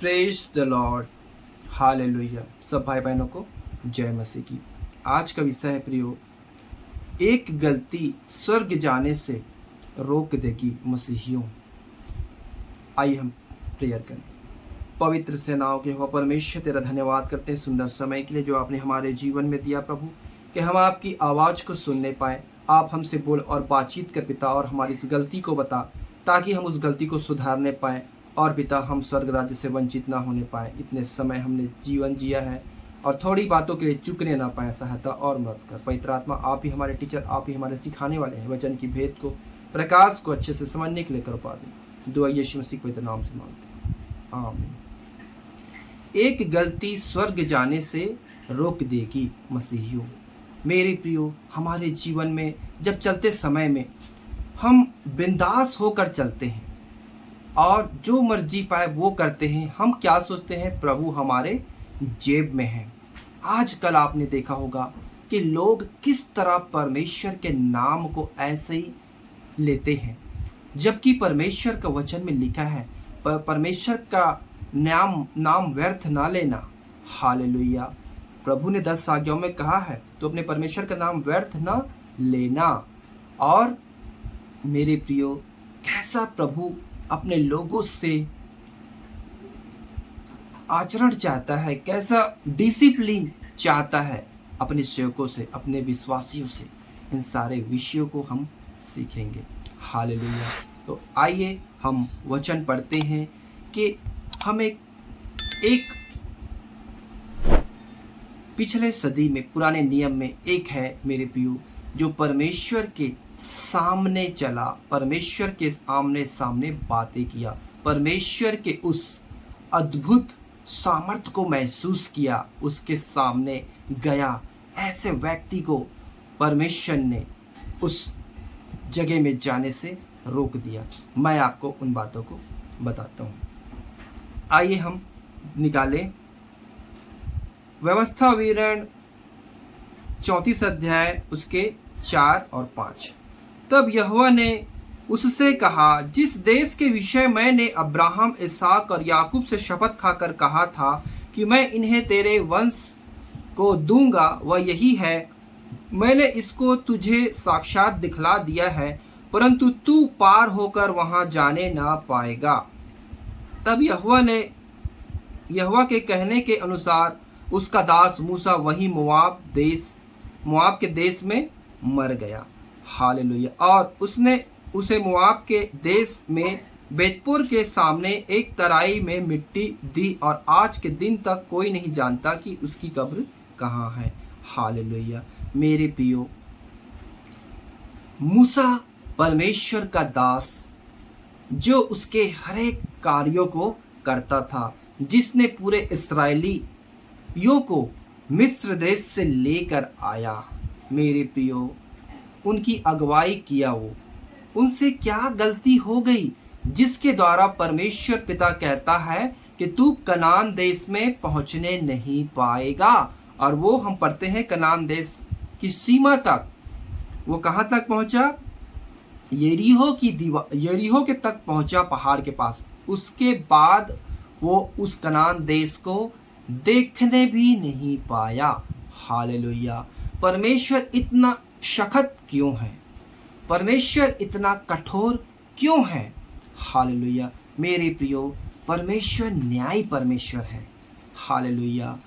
Praise the Lord, hallelujah. सब भाई बहनों को जय मसीह की। आज का विषय है प्रियो, एक गलती स्वर्ग जाने से रोक देगी मसीहियों। आइए हम प्रेयर करें। पवित्र सेनाओं के हो परमेश्वर, तेरा धन्यवाद करते हैं सुंदर समय के लिए जो आपने हमारे जीवन में दिया प्रभु, कि हम आपकी आवाज़ को सुनने पाए। आप हमसे बोल और बातचीत कर पिता, और हमारी इस गलती को बता ताकि हम उस गलती को सुधारने पाएँ और पिता हम स्वर्ग राज्य से वंचित ना होने पाए। इतने समय हमने जीवन जिया है और थोड़ी बातों के लिए चुकने ना पाए। सहायता और मदद कर पवित्र आत्मा, आप ही हमारे टीचर, आप ही हमारे सिखाने वाले हैं। वचन की भेद को, प्रकाश को अच्छे से समझने के लिए कर पा दें। दुआ यीशु मसीह पवित्र नाम से मांगते हैं, आमीन। एक गलती स्वर्ग जाने से रोक देगी मसीहियों। मेरे प्रियो, हमारे जीवन में जब चलते समय में हम बिंदास होकर चलते हैं और जो मर्जी पाए वो करते हैं। हम क्या सोचते हैं, प्रभु हमारे जेब में है। आजकल आपने देखा होगा कि लोग किस तरह परमेश्वर के नाम को ऐसे ही लेते हैं, जबकि परमेश्वर का वचन में लिखा है परमेश्वर का नाम व्यर्थ ना लेना। हालेलुया। प्रभु ने 10 आज्ञाओं में कहा है तो अपने परमेश्वर का नाम व्यर्थ ना लेना। और मेरे प्रियो, कैसा प्रभु अपने लोगों से आचरण चाहता है, कैसा डिसिप्लिन चाहता है अपने सेवकों से, अपने विश्वासियों से। इन सारे विषयों को हम सीखेंगे। हालेलुया। तो आइए हम वचन पढ़ते हैं कि हम एक पिछले सदी में, पुराने नियम में एक है मेरे प्रियो, जो परमेश्वर के सामने चला, परमेश्वर के आमने सामने बातें किया, परमेश्वर के उस अद्भुत सामर्थ्य को महसूस किया, उसके सामने गया। ऐसे व्यक्ति को परमेश्वर ने उस जगह में जाने से रोक दिया। मैं आपको उन बातों को बताता हूँ। आइए हम निकालें व्यवस्था विवरण 34 अध्याय उसके 4 और 5। तब यहोवा ने उससे कहा, जिस देश के विषय मैंने अब्राहम, इसहाक और याकूब से शपथ खाकर कहा था कि मैं इन्हें तेरे वंश को दूंगा, वह यही है। मैंने इसको तुझे साक्षात दिखला दिया है, परंतु तू पार होकर वहां जाने ना पाएगा। तब यहोवा के कहने के अनुसार उसका दास मूसा वहीं मोआब के देश में मर गया। हालेलुया। और उसने उसे मोआब के देश में बेतपुर के सामने एक तराई में मिट्टी दी, और आज के दिन तक कोई नहीं जानता कि उसकी कब्र कहाँ है। हालेलुया। मेरे प्रियो, मूसा परमेश्वर का दास, जो उसके हर एक कार्यों को करता था, जिसने पूरे इस्राएलियों को मिस्र देश से लेकर आया। मेरे प्रियो, उनकी अगुवाई किया। वो उनसे क्या गलती हो गई जिसके द्वारा परमेश्वर पिता कहता है कि तू कनान देश में पहुंचने नहीं पाएगा। और वो हम पढ़ते हैं कनान देश की सीमा तक। वो कहाँ तक पहुंचा? यरीहो के तक पहुंचा, पहाड़ के पास। उसके बाद वो उस कनान देश को देखने भी नहीं पाया। हालेलुया। परमेश्वर इतना सख्त क्यों है? परमेश्वर इतना कठोर क्यों है? हालेलुया। मेरे प्रियो, परमेश्वर न्यायी परमेश्वर है। हालेलुया।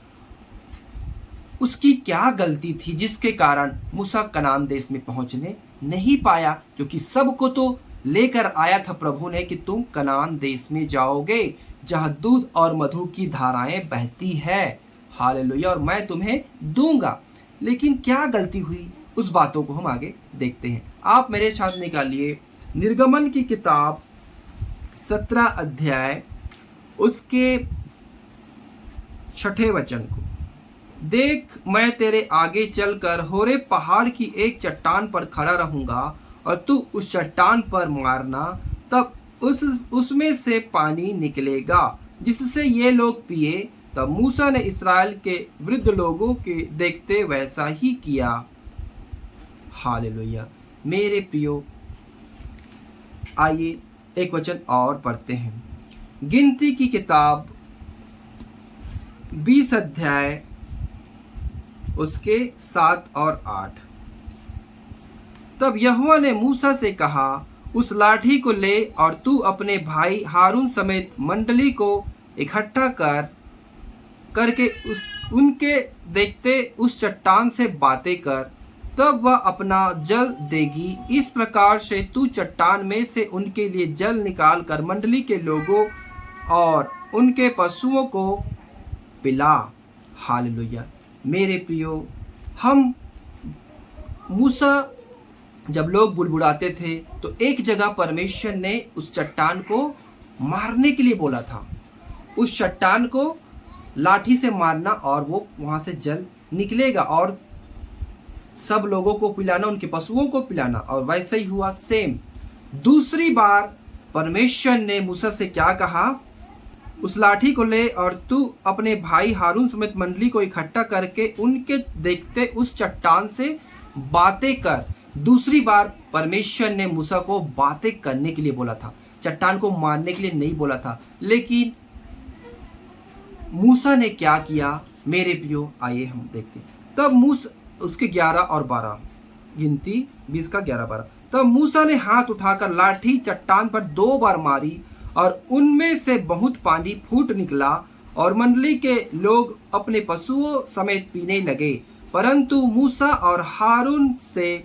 उसकी क्या गलती थी जिसके कारण मूसा कनान देश में पहुंचने नहीं पाया? क्योंकि सबको तो लेकर आया था प्रभु ने कि तुम कनान देश में जाओगे जहां दूध और मधु की धाराएं बहती है। हालेलुया। और मैं तुम्हें दूंगा। लेकिन क्या गलती हुई, उस बातों को हम आगे देखते हैं। आप मेरे साथ निकालिए निर्गमन की किताब 17 अध्याय उसके 6 वचन को। देख, मैं तेरे आगे चलकर होरेब पहाड़ की एक चट्टान पर खड़ा रहूंगा, और तू उस चट्टान पर मारना, तब उसमें से पानी निकलेगा जिससे ये लोग पिए। तब मूसा ने इस्राएल के वृद्ध लोगों के देखते वैसा ही किया। हालेलुया। मेरे प्रियो, आइए एक वचन और पढ़ते हैं। गिनती की किताब 20 अध्याय उसके 7 और 8। तब यहोवा ने मूसा से कहा, उस लाठी को ले और तू अपने भाई हारून समेत मंडली को इकट्ठा करके उनके देखते उस चट्टान से बातें कर, तब वह अपना जल देगी। इस प्रकार से तू चट्टान में से उनके लिए जल निकाल कर मंडली के लोगों और उनके पशुओं को पिला। हालेलुया। मेरे प्रियो, हम मूसा जब लोग बुड़बुड़ाते थे तो एक जगह परमेश्वर ने उस चट्टान को मारने के लिए बोला था। उस चट्टान को लाठी से मारना और वो वहां से जल निकलेगा और सब लोगों को पिलाना, उनके पशुओं को पिलाना। और वैसे ही हुआ सेम। दूसरी बार परमेश्वर ने मूसा से क्या कहा, उस लाठी को ले और तू अपने भाई हारून समेत मंडली को इकट्ठा करके उनके देखते उस चट्टान से बातें कर। दूसरी बार परमेश्वर ने मूसा को बातें करने के लिए बोला था, चट्टान को मारने के लिए नहीं बोला था। लेकिन मूसा ने क्या किया मेरे प्रियो, आइए हम देखते हैं। तब मूसा उसके 11 और 12 गिनती 20 का 11 12। तब मूसा ने हाथ उठाकर लाठी चट्टान पर 2 बार मारी और उनमें से बहुत पानी फूट निकला और मंडली के लोग अपने पशुओं समेत पीने लगे। परंतु मूसा और हारून से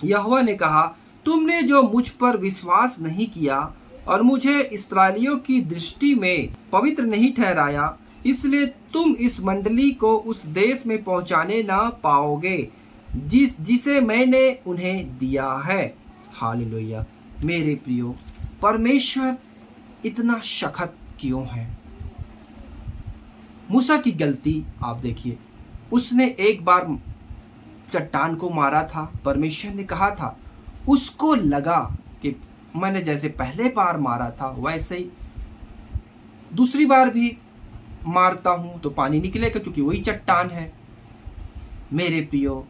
यहोवा ने कहा, तुमने जो मुझ पर विश्वास नहीं किया और मुझे इस्राएलियों की दृष्टि में पवित्र नहीं ठहराया, इसलिए तुम इस मंडली को उस देश में पहुंचाने ना पाओगे जिसे मैंने उन्हें दिया है। हालेलुया। मेरे प्रियो, परमेश्वर इतना सख्त क्यों है? मूसा की गलती आप देखिए, उसने एक बार चट्टान को मारा था। परमेश्वर ने कहा था, उसको लगा कि मैंने जैसे पहले बार मारा था वैसे ही दूसरी बार भी मारता हूं तो पानी निकलेगा, क्योंकि वही चट्टान है। मेरे प्रियो,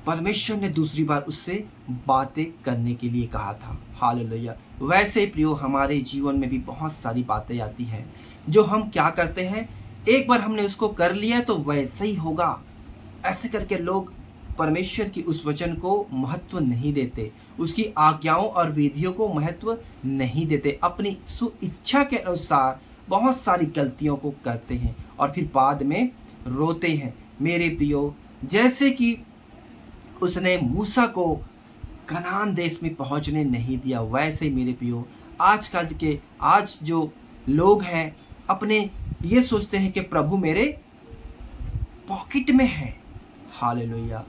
परमेश्वर ने दूसरी बार उससे बातें करने के लिए कहा था। हालेलुया। वैसे प्रियो, हमारे जीवन में भी बहुत सारी बातें आती हैं जो हम क्या करते हैं, एक बार हमने उसको कर लिया तो वैसे ही होगा, ऐसे करके लोग परमेश्वर की उस वचन को महत्व नहीं देते, उसकी आज्ञाओं और विधियों को महत्व नहीं देते, अपनी इच्छा के अनुसार बहुत सारी गलतियों को करते हैं और फिर बाद में रोते हैं। मेरे प्रियो, जैसे कि उसने मूसा को कनान देश में पहुंचने नहीं दिया, वैसे मेरे प्रियो आज जो लोग हैं अपने ये सोचते हैं कि प्रभु मेरे पॉकेट में है। हालेलुया।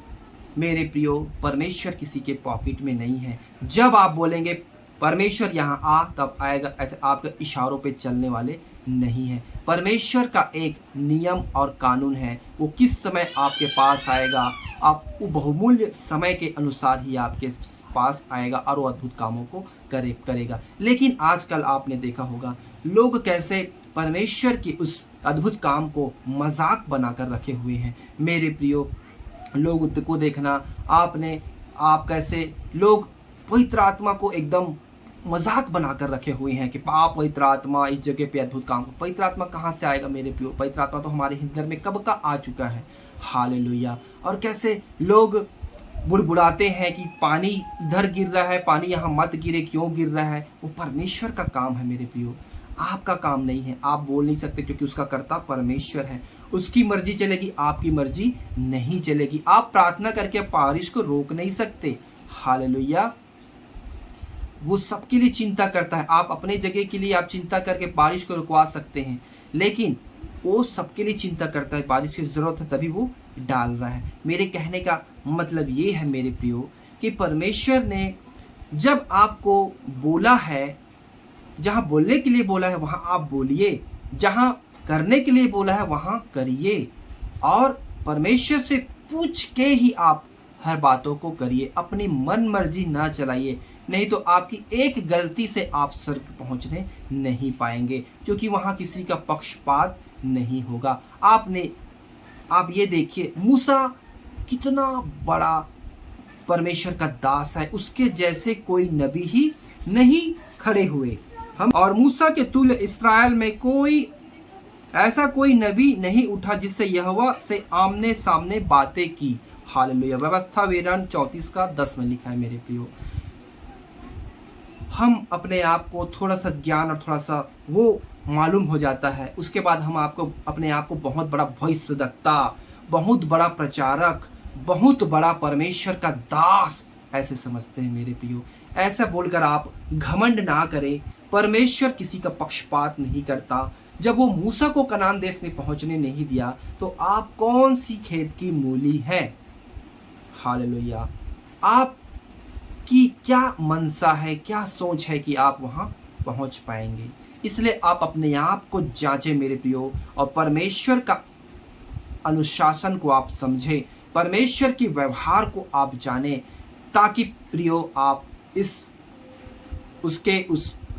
मेरे प्रियो, परमेश्वर किसी के पॉकेट में नहीं है। जब आप बोलेंगे परमेश्वर यहाँ आ, तब आएगा, ऐसे आपके इशारों पे चलने वाले नहीं है। परमेश्वर का एक नियम और कानून है, वो किस समय आपके पास आएगा, आप वो बहुमूल्य समय के अनुसार ही आपके पास आएगा और वो अद्भुत कामों को करेगा। लेकिन आजकल आपने देखा होगा लोग कैसे परमेश्वर की उस अद्भुत काम को मजाक बनाकर रखे हुए हैं। मेरे प्रियो, लोग को देखना आप कैसे लोग पवित्र आत्मा को एकदम मजाक बनाकर रखे हुए हैं कि आप पवित्र आत्मा इस जगह पे अद्भुत काम। पवित्र आत्मा कहाँ से आएगा मेरे प्रियो? पवित्र आत्मा तो हमारे हृदय में कब का आ चुका है। हालेलुया। और कैसे लोग बुड़बुड़ाते हैं कि पानी इधर गिर रहा है, पानी यहाँ मत गिरे, क्यों गिर रहा है? वो परमेश्वर का काम है मेरे प्रियो, आपका काम नहीं है। आप बोल नहीं सकते क्योंकि उसका कर्ता परमेश्वर है, उसकी मर्जी चलेगी, आपकी मर्जी नहीं चलेगी। आप प्रार्थना करके बारिश को रोक नहीं सकते। हालेलुया। वो सबके लिए चिंता करता है। आप अपने जगह के लिए आप चिंता करके बारिश को रुकवा सकते हैं, लेकिन वो सबके लिए चिंता करता है। बारिश की जरूरत है तभी वो डाल रहा है। मेरे कहने का मतलब ये है मेरे प्रियो कि परमेश्वर ने जब आपको बोला है, जहाँ बोलने के लिए बोला है वहाँ आप बोलिए, जहाँ करने के लिए बोला है वहाँ करिए, और परमेश्वर से पूछ के ही आप हर बातों को करिए। अपनी मन मर्जी ना चलाइए, नहीं तो आपकी एक गलती से आप स्वर्ग पहुँचने नहीं पाएंगे, क्योंकि वहाँ किसी का पक्षपात नहीं होगा। आप ये देखिए, मूसा कितना बड़ा परमेश्वर का दास है, उसके जैसे कोई नबी ही नहीं खड़े हुए। और मूसा के तुल्य इस्राएल में कोई ऐसा कोई नबी नहीं उठा जिससे यहोवा से आमने सामने बातें की। हालेलुया। व्यवस्था विवरण 34 का 10 में लिखा है मेरे प्रियो। हम अपने आप को थोड़ा सा ज्ञान और थोड़ा सा वो मालूम हो जाता है, उसके बाद हम आपको अपने आप को बहुत बड़ा भविष्यद्वक्ता, बहुत बड़ा प्रचारक, बहुत बड़ा परमेश्वर का दास ऐसे समझते हैं मेरे प्रियो। ऐसा बोलकर आप घमंड ना करें। परमेश्वर किसी का पक्षपात नहीं करता। जब वो मूसा को कनान देश में पहुंचने नहीं दिया तो आप कौन सी खेत की मूली हैं? हालेलुया। आप की क्या मनसा है, क्या सोच है कि आप वहां पहुंच पाएंगे? इसलिए आप अपने आप को जांचें मेरे प्रियो, और परमेश्वर का अनुशासन को आप समझें, परमेश्वर के व्यवहार को आप जानें, ताकि प्रियो आप उस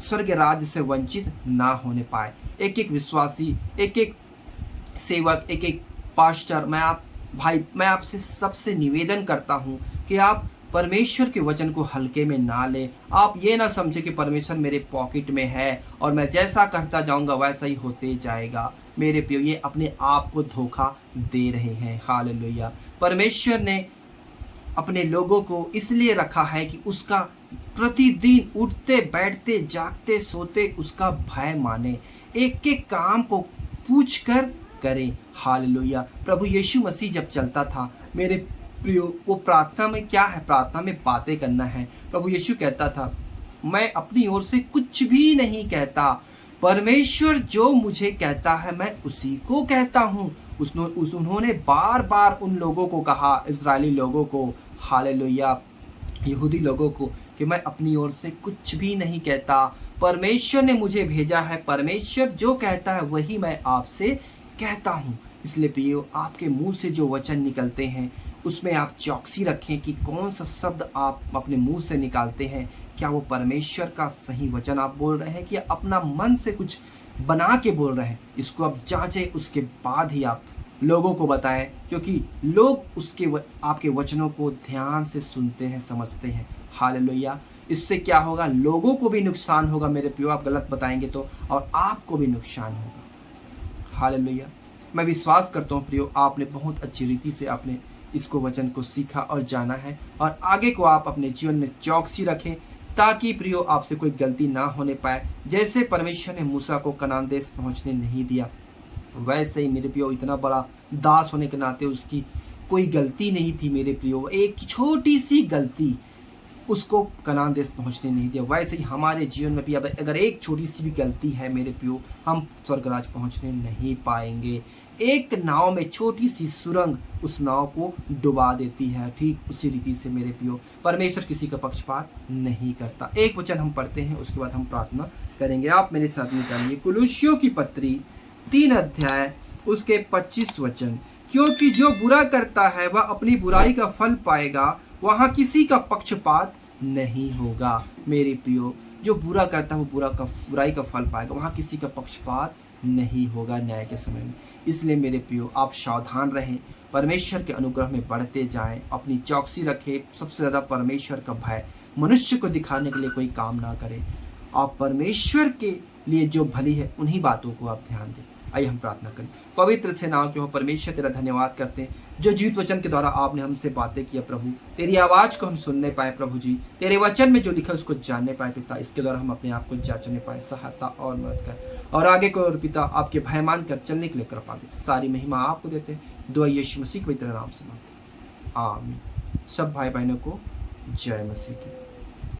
स्वर्ग राज्य से वंचित ना होने पाए। एक एक विश्वासी, एक एक सेवक, एक एक पास्टर, मैं आपसे सबसे निवेदन करता हूँ कि आप परमेश्वर के वचन को हल्के में ना लें। आप ये ना समझे कि परमेश्वर मेरे पॉकेट में है और मैं जैसा करता जाऊंगा वैसा ही होते जाएगा। मेरे प्रियो, ये अपने आप को धोखा दे रहे हैं। हालेलुया। परमेश्वर ने अपने लोगों को इसलिए रखा है कि उसका प्रतिदिन उठते बैठते जागते सोते उसका भय माने, एक एक काम को पूछ कर करें। हालेलुया। प्रभु यीशु मसीह जब चलता था मेरे प्रियो, वो प्रार्थना में क्या है? प्रार्थना में बातें करना है। प्रभु यीशु कहता था, मैं अपनी ओर से कुछ भी नहीं कहता, परमेश्वर जो मुझे कहता है मैं उसी को कहता हूँ। उन्होंने बार बार उन लोगों को कहा, इजरायली लोगों को, हालेलुया, यहूदी लोगों को, कि मैं अपनी ओर से कुछ भी नहीं कहता, परमेश्वर ने मुझे भेजा है, परमेश्वर जो कहता है वही मैं आपसे कहता हूँ। इसलिए प्रियो, आपके मुंह से जो वचन निकलते हैं उसमें आप चौकसी रखें कि कौन सा शब्द आप अपने मुंह से निकालते हैं, क्या वो परमेश्वर का सही वचन आप बोल रहे हैं कि अपना मन से कुछ बना के बोल रहे हैं। इसको आप जांचें, उसके बाद ही आप लोगों को बताएं, क्योंकि लोग आपके वचनों को ध्यान से सुनते हैं, समझते हैं। हालेलुया। इससे क्या होगा? लोगों को भी नुकसान होगा मेरे प्रियो, आप गलत बताएंगे तो, और आपको भी नुकसान होगा। हालेलुया। मैं विश्वास करता हूँ प्रियो, आपने बहुत अच्छी रीति से आपने इसको वचन को सीखा और जाना है, और आगे को आप अपने जीवन में चौकसी रखें, ताकि प्रियो आपसे कोई गलती ना होने पाए। जैसे परमेश्वर ने मूसा को कनान देश पहुंचने नहीं दिया, वैसे ही मेरे प्रियो इतना बड़ा दास होने के नाते उसकी कोई गलती नहीं थी मेरे प्रियो, एक छोटी सी गलती उसको कनान देश पहुंचने नहीं दिया। वैसे ही हमारे जीवन में भी अगर एक छोटी सी भी गलती है मेरे प्रियो, हम स्वर्गराज पहुंचने नहीं पाएंगे। एक नाव में छोटी सी सुरंग उस नाव को डुबा देती है। ठीक उसी रीति से मेरे प्रियो, परमेश्वर किसी का पक्षपात नहीं करता। एक वचन हम पढ़ते हैं, उसके बाद हम प्रार्थना करेंगे। आप मेरे साथ निकालिए कुलुस्सियों की पत्री 3 अध्याय उसके 25 वचन। क्योंकि जो बुरा करता है वह अपनी बुराई का फल पाएगा, वहाँ किसी का पक्षपात नहीं होगा। मेरे प्रियो, जो बुरा करता है वो बुराई का फल पाएगा, वहाँ किसी का पक्षपात नहीं होगा न्याय के समय में। इसलिए मेरे प्रियो, आप सावधान रहें, परमेश्वर के अनुग्रह में बढ़ते जाएं, अपनी चौकसी रखें। सबसे ज़्यादा परमेश्वर का भय, मनुष्य को दिखाने के लिए कोई काम ना करें। आप परमेश्वर के लिए जो भली है उन्हीं बातों को आप ध्यान दें। आइए हम प्रार्थना करें। पवित्र सेनाओं के हो परमेश्वर, तेरा धन्यवाद करते हैं जो जीवित वचन के द्वारा आपने हमसे बातें किया प्रभु, तेरी आवाज़ को हम सुनने पाए प्रभु जी, तेरे वचन में जो लिखा उसको जानने पाए पिता, इसके द्वारा हम अपने आप को जांचने पाए। सहायता और मदद कर, और आगे को और पिता आपके भय मान कर चलने के लिए कृपा दे। सारी महिमा आपको देते हैं, दुआ यीशु मसीह के पवित्र नाम से मांगते हैं, आमीन। सब भाई बहनों को जय मसीह की।